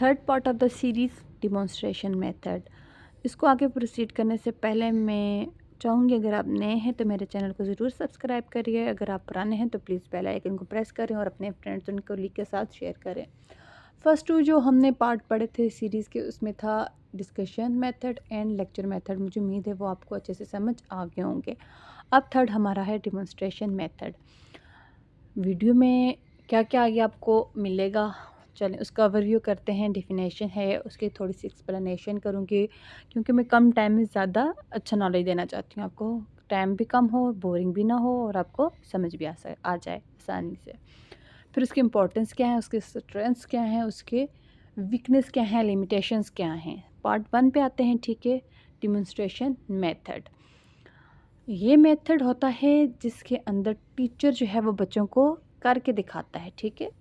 Third part of the series demonstration method. इसको आगे proceed करने से पहले मैं चाहूँगी, अगर आप नए हैं तो मेरे चैनल को ज़रूर सब्सक्राइब करिए। अगर आप पुराने हैं तो प्लीज़ बेल आइकन को प्रेस करें और अपने फ्रेंड्स एंड कोलीग के साथ शेयर करें। फर्स्ट टू जो हमने पार्ट पढ़े थे सीरीज़ के, उसमें था discussion method and lecture method. मुझे उम्मीद है वो आपको अच्छे से समझ आ गए होंगे। अब थर्ड हमारा है डिमॉन्स्ट्रेशन मेथड। वीडियो में क्या क्या आगे आपको मिलेगा, चलें उसका ओवरव्यू करते हैं। डेफिनेशन है, उसकी थोड़ी सी एक्सप्लेनेशन करूँगी क्योंकि मैं कम टाइम में ज़्यादा अच्छा नॉलेज देना चाहती हूँ आपको। टाइम भी कम हो, बोरिंग भी ना हो और आपको समझ भी आ जाए आसानी से। फिर उसकी इम्पोर्टेंस क्या है, उसके स्ट्रेंथ्स क्या हैं, उसके वीकनेस क्या हैं, लिमिटेशंस क्या हैं। पार्ट 1 पे आते हैं, ठीक है। Demonstration method. ये मेथड होता है जिसके अंदर टीचर जो है वो बच्चों को करके दिखाता है, ठीक है।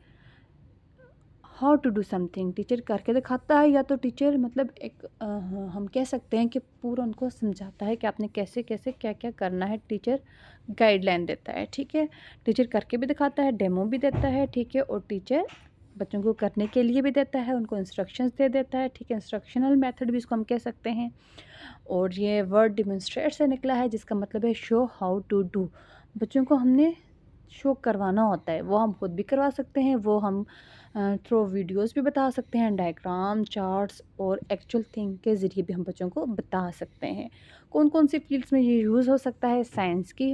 How to do something teacher करके दिखाता है, या तो टीचर मतलब एक हम कह सकते हैं कि पूरा उनको समझाता है कि आपने कैसे कैसे क्या क्या करना है। टीचर गाइडलाइन देता है, ठीक है। टीचर करके भी दिखाता है, डेमो भी देता है, ठीक है। और टीचर बच्चों को करने के लिए भी देता है, उनको इंस्ट्रक्शंस दे देता है, ठीक है। इंस्ट्रक्शनल मेथड भी इसको हम कह सकते हैं। और ये वर्ड डिमॉन्स्ट्रेट से निकला है, जिसका मतलब है शो हाउ टू डू। बच्चों को हमने शो करवाना होता है, वो हम खुद भी करवा सकते हैं, वो हम थ्रू वीडियोस भी बता सकते हैं, डायग्राम, चार्ट्स और एक्चुअल थिंग के ज़रिए भी हम बच्चों को बता सकते हैं। कौन कौन सी फील्ड्स में ये यूज़ हो सकता है। साइंस की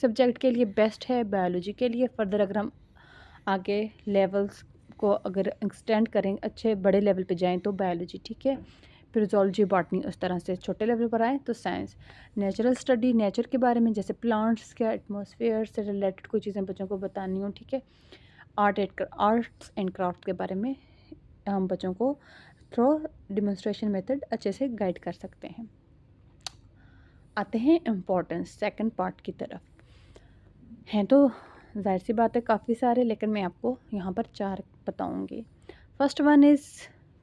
सब्जेक्ट के लिए बेस्ट है, बायोलॉजी के लिए फर्दर अगर हम आगे लेवल्स को अगर एक्सटेंड करें, अच्छे बड़े लेवल पे जाएं तो बायोलॉजी, ठीक है। फिर जूलॉजी, बॉटनी, उस तरह से छोटे लेवल पर आए तो साइंस। नेचुरल स्टडी, नेचर के बारे में, जैसे प्लांट्स के एटमॉस्फेयर से रिलेटेड कोई चीज़ें बच्चों को बतानी हो, ठीक है। आर्ट्स एंड क्राफ्ट के बारे में हम बच्चों को थ्रू डिमॉन्स्ट्रेशन मेथड अच्छे से गाइड कर सकते हैं। आते हैं इम्पोर्टेंस सेकंड पार्ट की तरफ। हैं तो जाहिर सी बात है काफ़ी सारे, लेकिन मैं आपको यहाँ पर 4 बताऊँगी। फर्स्ट वन इज़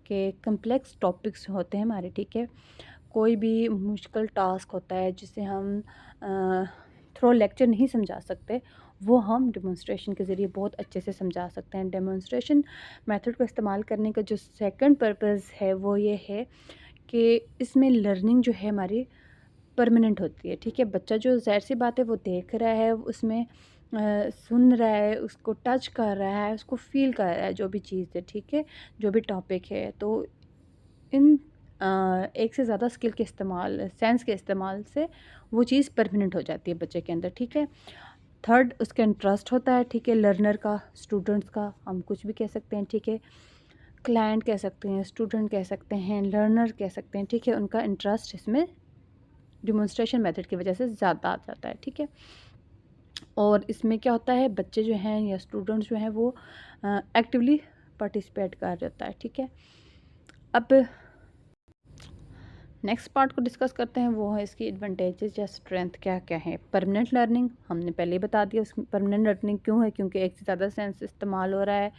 के कम्प्लेक्स टॉपिक्स होते हैं हमारे, ठीक है। कोई भी मुश्किल टास्क होता है जिसे हम थ्रू लेक्चर नहीं समझा सकते, वो हम डेमोन्स्ट्रेशन के ज़रिए बहुत अच्छे से समझा सकते हैं। डेमोन्स्ट्रेशन मेथड को इस्तेमाल करने का जो सेकंड पर्पस है वो ये है कि इसमें लर्निंग जो है हमारी परमानेंट होती है, ठीक है। बच्चा जो ज़ाहिर सी बात है वो देख रहा है, उसमें सुन रहा है, उसको टच कर रहा है, उसको फ़ील कर रहा है जो भी चीज़ है, ठीक है, जो भी टॉपिक है। तो इन एक से ज़्यादा स्किल के इस्तेमाल, सेंस के इस्तेमाल से वो चीज़ परमानेंट हो जाती है बच्चे के अंदर, ठीक है। थर्ड उसका इंटरेस्ट होता है, ठीक है। लर्नर का, स्टूडेंट्स का, हम कुछ भी कह सकते हैं, ठीक है। क्लाइंट कह सकते हैं, स्टूडेंट कह सकते हैं, लर्नर कह सकते हैं, ठीक है। उनका इंटरेस्ट इसमें डिमॉन्स्ट्रेशन मेथड की वजह से ज़्यादा आ जाता है, ठीक है। और इसमें क्या होता है, बच्चे जो हैं या स्टूडेंट्स जो हैं वो एक्टिवली पार्टिसिपेट कर रहे होता है, ठीक है। अब नेक्स्ट पार्ट को डिस्कस करते हैं, वो है इसकी एडवांटेजेस या स्ट्रेंथ क्या क्या है। परमानेंट लर्निंग हमने पहले ही बता दिया, उसमें परमानेंट लर्निंग क्यों है, क्योंकि एक से ज़्यादा सेंस इस्तेमाल हो रहा है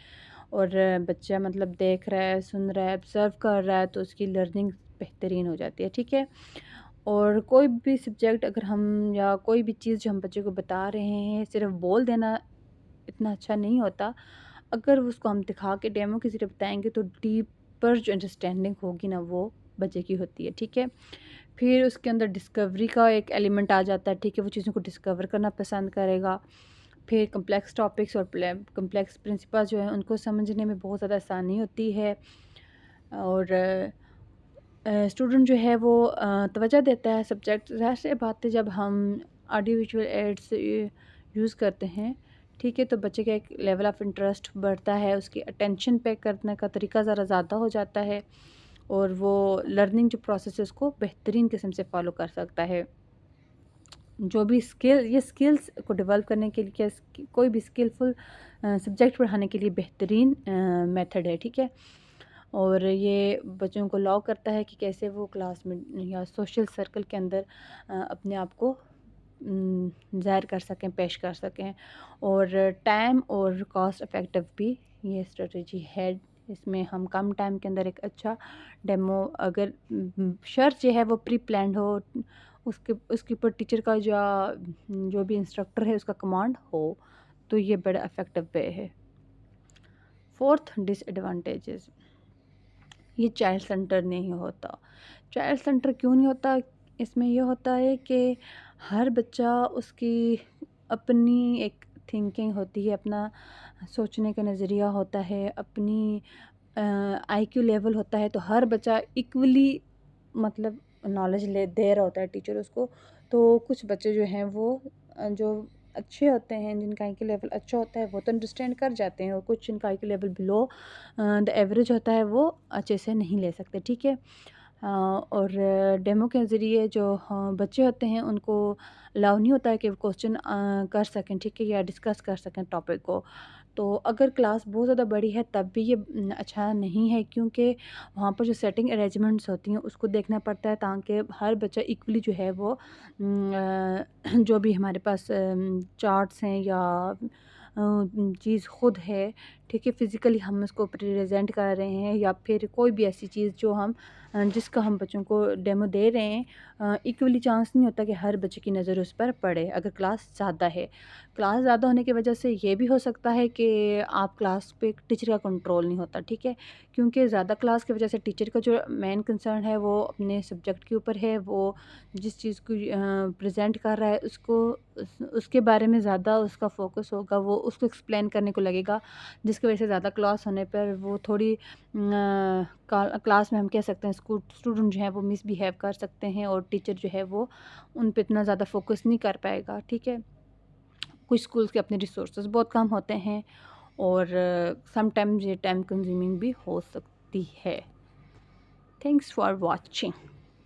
और बच्चा मतलब देख रहा है, सुन रहा है, ऑब्ज़र्व कर रहा है, तो उसकी लर्निंग बेहतरीन हो जाती है, ठीक है। और कोई भी सब्जेक्ट अगर हम या कोई भी चीज़ जो हम बच्चे को बता रहे हैं, सिर्फ बोल देना इतना अच्छा नहीं होता। अगर उसको हम दिखा के डेमो के ज़रिए बताएँगे तो डीपर जो अंडरस्टैंडिंग होगी ना वो बच्चे की होती है, ठीक है। फिर उसके अंदर डिस्कवरी का एक एलिमेंट आ जाता है, ठीक है। वो चीज़ों को डिस्कवर करना पसंद करेगा। फिर कम्प्लेक्स टॉपिक्स और कम्प्लेक्स प्रिंसिपल जो है उनको समझने में बहुत ज़्यादा आसानी होती है। और स्टूडेंट जो है वो तवज्जो देता है सब्जेक्ट। ज़ाहिर सी बात है, जब हम ऑडियो विजुअल एड्स यूज़ करते हैं, ठीक है, तो बच्चे का एक लेवल ऑफ इंटरेस्ट बढ़ता है, उसकी अटेंशन पे करने का तरीका ज़रा ज़्यादा हो जाता है और वो लर्निंग जो प्रोसेस है उसको बेहतरीन किस्म से फॉलो कर सकता है। जो भी ये स्किल्स को डेवलप करने के लिए, कोई भी स्किलफुल सब्जेक्ट पढ़ाने के लिए बेहतरीन मेथड है, ठीक है। और ये बच्चों को अलाउ करता है कि कैसे वो क्लास में या सोशल सर्कल के अंदर अपने आप को ज़ाहिर कर सकें, पेश कर सकें। और टाइम और कॉस्ट इफ़ेक्टिव भी ये स्ट्रेटजी है। इसमें हम कम टाइम के अंदर एक अच्छा डेमो, अगर शर्त ये है वो प्री प्लान्ड हो, उसके ऊपर टीचर का जो भी इंस्ट्रक्टर है उसका कमांड हो, तो ये बड़ा इफ़ेक्टिव वे है। Fourth disadvantages. ये चाइल्ड सेंटर नहीं होता। चाइल्ड सेंटर क्यों नहीं होता? इसमें ये होता है कि हर बच्चा उसकी अपनी एक थिंकिंग होती है, अपना सोचने का नज़रिया होता है, अपनी आईक्यू लेवल होता है, तो हर बच्चा इक्वली मतलब नॉलेज ले दे रहा होता है टीचर उसको। तो कुछ बच्चे जो हैं वो जो अच्छे होते हैं, जिनका आईक्यू लेवल अच्छा होता है, वो तो अंडरस्टैंड कर जाते हैं, और कुछ जिनका IQ level below the average होता है वो अच्छे से नहीं ले सकते, ठीक है। और डेमो के ज़रिए जो बच्चे होते हैं उनको अलाउ नहीं होता है कि वो क्वेश्चन कर सकें, ठीक है, या डिस्कस कर सकें टॉपिक को। तो अगर क्लास बहुत ज़्यादा बड़ी है तब भी ये अच्छा नहीं है, क्योंकि वहाँ पर जो सेटिंग अरेंजमेंट्स होती हैं उसको देखना पड़ता है, ताकि हर बच्चा इक्वली जो है वो जो भी हमारे पास चार्ट्स हैं या चीज़ खुद है, ठीक है, फ़िज़िकली हम उसको प्रेज़ेंट कर रहे हैं, या फिर कोई भी ऐसी चीज़ जो हम जिसका हम बच्चों को डेमो दे रहे हैं, इक्वली चांस नहीं होता कि हर बच्चे की नज़र उस पर पड़े अगर क्लास ज़्यादा है। क्लास ज़्यादा होने की वजह से ये भी हो सकता है कि आप क्लास पे टीचर का कंट्रोल नहीं होता, ठीक है, क्योंकि ज़्यादा क्लास की वजह से टीचर का जो मेन कंसर्न है वो अपने सब्जेक्ट के ऊपर है, वो जिस चीज़ को प्रेजेंट कर रहा है उसको उसके बारे में ज़्यादा उसका फोकस होगा, वो उसको एक्सप्लेन करने को लगेगा, जिसकी वजह से ज़्यादा क्लास होने पर वो थोड़ी क्लास में हम कह सकते हैं स्टूडेंट जो है वो मिसबिहेव कर सकते हैं, और टीचर जो है वो उन पे इतना ज़्यादा फोकस नहीं कर पाएगा, ठीक है। कुछ स्कूल्स के अपने रिसोर्सेज बहुत कम होते हैं, और समटाइम्स ये टाइम कंज्यूमिंग भी हो सकती है। Thanks for watching.